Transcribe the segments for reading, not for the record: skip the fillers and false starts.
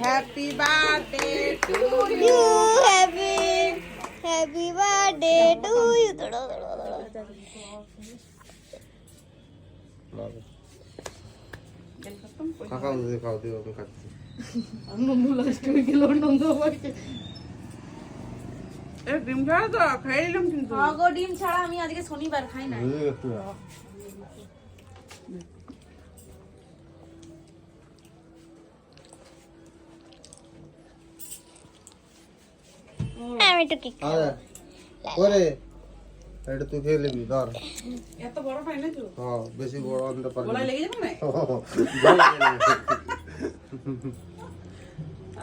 Happy birthday to You happy birthday to you. কাকা দিয়ে খাও দিও আমি খাচ্ছি ডিম ছাড়া তো খেয়ে নিলাম কিন্তু আগো ডিম ছাড়া আমি আজকে শনিবার খাই না একটু আমি তো কি আরে ওরে এটা তুই খেয়ে নিবি ধর এত বড় খাই না তো হ্যাঁ বেশি বড় আনতে পারবি গলায় লেগে যাবে না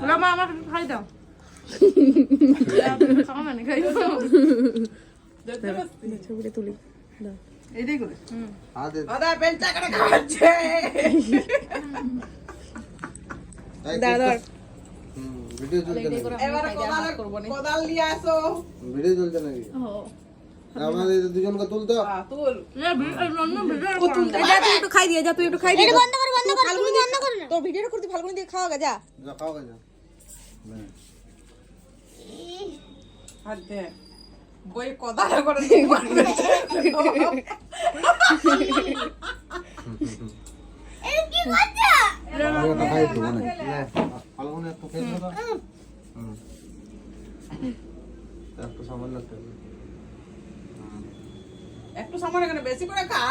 না মা আমার খাই দাও খাওয়া মানে খাই ছবিটা তুলি এইটাই করে আদে দাদা পেনটা করে খাচ্ছে দাদা ভিডিও চলছে নাকি এবার কোদাল নিয়ে আসো ভিডিও চলছে নাকি আমাদের দুজনকে তুলতো তুল ও তুই যা তুই একটু খাই দিয়ে যা তুই একটু খাই দিয়ে এটা বন্ধ কর ফাল্গুনি বন্ধ কর না তোর ভিডিওটা করতে ফাল্গুনি দিয়ে খাওয়া গা যা যা খাও যা হাত দে বই কোদাল করে এই কি মজা আমি একটা খাই দেবো না ফাল্গুনি একটু খেয়ে দাও একটু সামান্য একটু সামনে বেশি করে খা